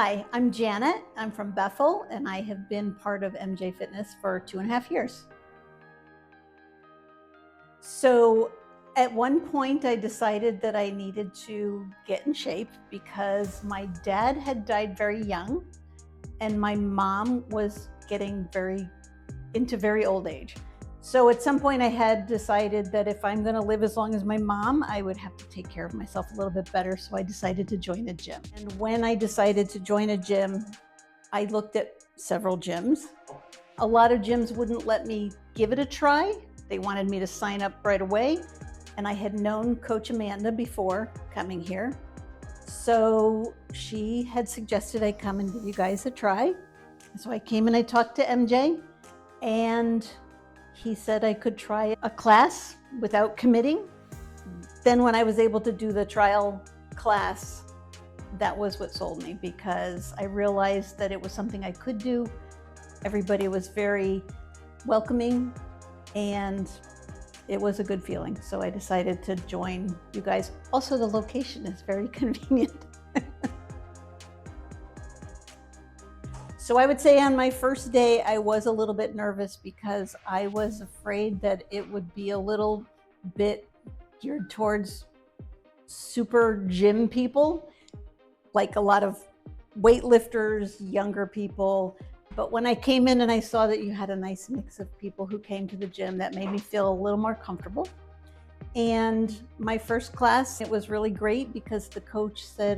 Hi, I'm Janet. I'm from Bethel, and I have been part of MJ Fitness for 2.5 years. So at one point, I decided that I needed to get in shape because my dad had died very young, and my mom was getting into very old age. So at some point I had decided that if I'm going to live as long as my mom, I would have to take care of myself a little bit better. So I decided to join a gym. And when I decided to join a gym, I looked at several gyms. A lot of gyms wouldn't let me give it a try. They wanted me to sign up right away. And I had known Coach Amanda before coming here. So she had suggested I come and give you guys a try. So I came and I talked to MJ, and he said I could try a class without committing. Then when I was able to do the trial class, that was what sold me, because I realized that it was something I could do. Everybody was very welcoming, and it was a good feeling. So I decided to join you guys. Also, the location is very convenient. So I would say on my first day, I was a little bit nervous because I was afraid that it would be a little bit geared towards super gym people, like a lot of weightlifters, younger people. But when I came in and I saw that you had a nice mix of people who came to the gym, that made me feel a little more comfortable. And my first class, it was really great because the coach said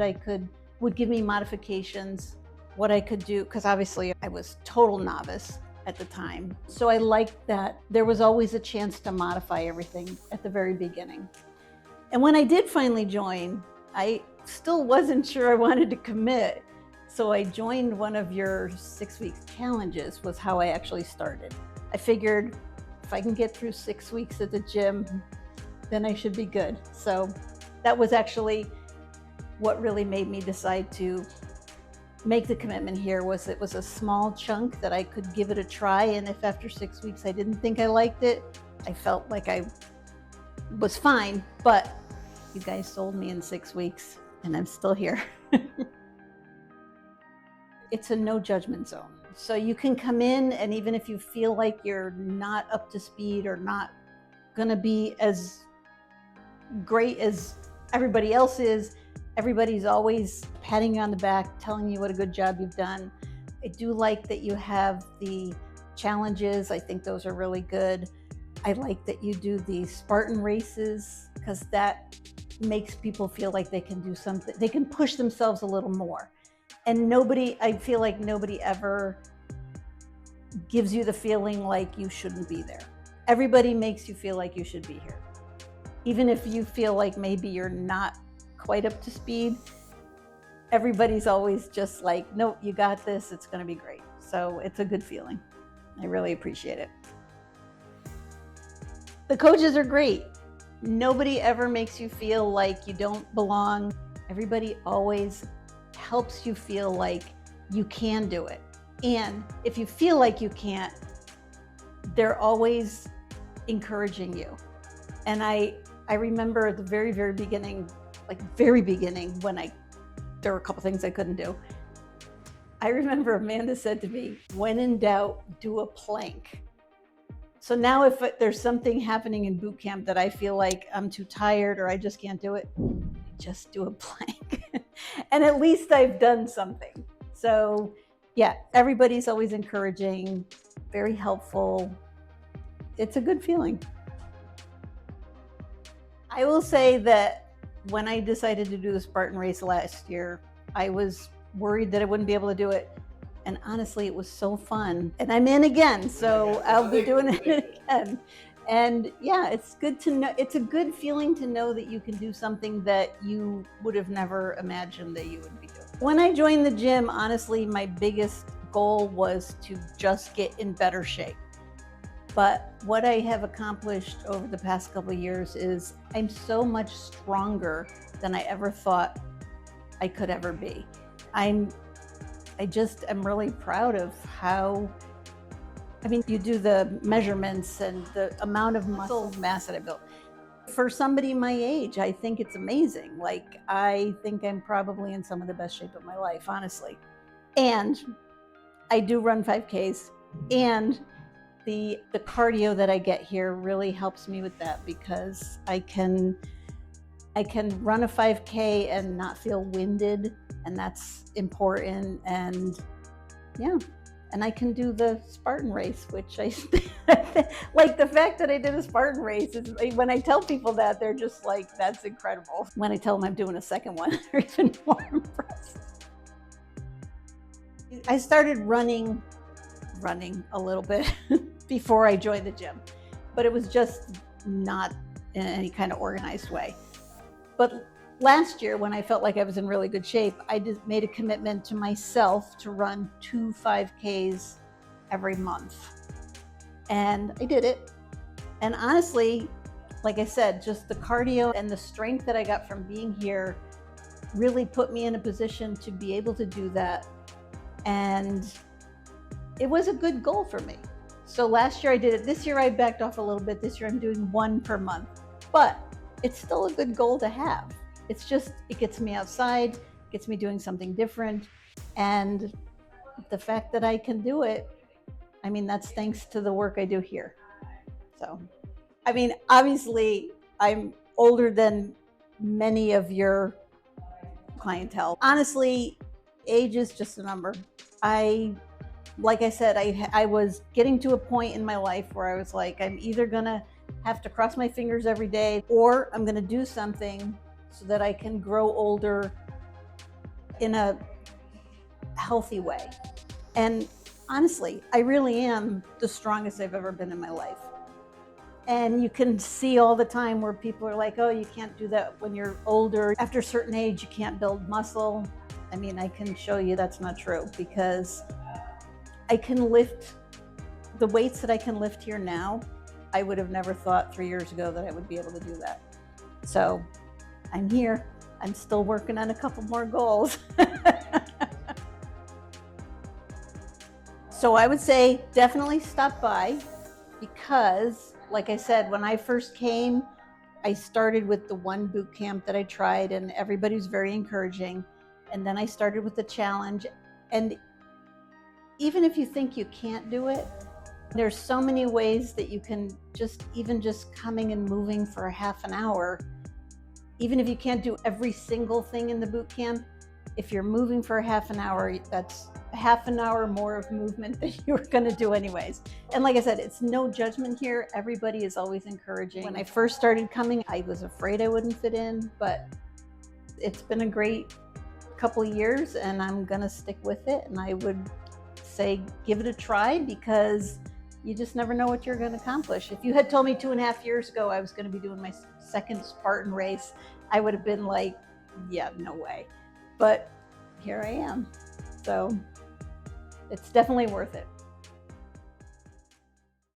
would give me modifications, what I could do, because obviously I was total novice at the time. So I liked that there was always a chance to modify everything at the very beginning. And when I did finally join, I still wasn't sure I wanted to commit. So I joined one of your 6-week challenges, was how I actually started. I figured if I can get through 6 weeks at the gym, then I should be good. So that was actually what really made me decide to make the commitment here. It was a small chunk that I could give it a try. And if after 6 weeks I didn't think I liked it, I felt like I was fine. But you guys sold me in 6 weeks, and I'm still here. It's a no judgment zone. So you can come in, and even if you feel like you're not up to speed or not gonna be as great as everybody else is, everybody's always patting you on the back, telling you what a good job you've done. I do like that you have the challenges. I think those are really good. I like that you do the Spartan races, because that makes people feel like they can do something. They can push themselves a little more. And I feel like nobody ever gives you the feeling like you shouldn't be there. Everybody makes you feel like you should be here. Even if you feel like maybe you're not quite up to speed, everybody's always just like, no, you got this, it's gonna be great. So it's a good feeling. I really appreciate it. The coaches are great. Nobody ever makes you feel like you don't belong. Everybody always helps you feel like you can do it. And if you feel like you can't, they're always encouraging you. And I remember at the very, very beginning, when there were a couple things I couldn't do. I remember Amanda said to me, when in doubt, do a plank. So now if there's something happening in boot camp that I feel like I'm too tired or I just can't do it, just do a plank. And at least I've done something. So yeah, everybody's always encouraging, very helpful. It's a good feeling. I will say that when I decided to do the Spartan Race last year, I was worried that I wouldn't be able to do it. And honestly, it was so fun. And I'm in again, so I'll be doing it again. And yeah, it's good to know. It's a good feeling to know that you can do something that you would have never imagined that you would be doing. When I joined the gym, honestly, my biggest goal was to just get in better shape. But what I have accomplished over the past couple of years is I'm so much stronger than I ever thought I could ever be. I'm really proud of how, you do the measurements and the amount of muscle mass that I built. for somebody my age, I think it's amazing. Like, I think I'm probably in some of the best shape of my life, honestly. And I do run 5Ks, and the cardio that I get here really helps me with that, because I can run a 5K and not feel winded, and that's important. And yeah, and I can do the Spartan Race, which I like. The fact that I did a Spartan Race is, when I tell people that, they're just like, that's incredible. When I tell them I'm doing a second one, they're even more impressed. I started running a little bit before I joined the gym, but it was just not in any kind of organized way. But last year, when I felt like I was in really good shape, I just made a commitment to myself to run 2 5Ks every month. And I did it. And honestly, like I said, just the cardio and the strength that I got from being here really put me in a position to be able to do that. And it was a good goal for me. So last year I did it. This year I backed off a little bit. This year I'm doing 1 per month. But it's still a good goal to have. It's just, it gets me outside, gets me doing something different. And the fact that I can do it, I mean, that's thanks to the work I do here. So, I mean, obviously I'm older than many of your clientele. Honestly, age is just a number. Like I said, I was getting to a point in my life where I was like, I'm either gonna have to cross my fingers every day, or I'm gonna do something so that I can grow older in a healthy way. And honestly, I really am the strongest I've ever been in my life. And you can see all the time where people are like, oh, you can't do that when you're older. After a certain age, you can't build muscle. I mean, I can show you that's not true, because I can lift the weights that I can lift here now. I would have never thought 3 years ago that I would be able to do that. So I'm here. I'm still working on a couple more goals. So I would say definitely stop by, because like I said, when I first came, I started with the 1 boot camp that I tried, and everybody was very encouraging. And then I started with the challenge. And even if you think you can't do it, there's so many ways that you can even just coming and moving for a half an hour. Even if you can't do every single thing in the boot camp, if you're moving for a half an hour, that's a half an hour more of movement than you were gonna do anyways. And like I said, it's no judgment here. Everybody is always encouraging. When I first started coming, I was afraid I wouldn't fit in, but it's been a great couple of years, and I'm gonna stick with it. And I would say give it a try, because you just never know what you're going to accomplish. If you had told me 2.5 years ago I was going to be doing my second Spartan race, I would have been like, yeah, no way. But here I am. So it's definitely worth it.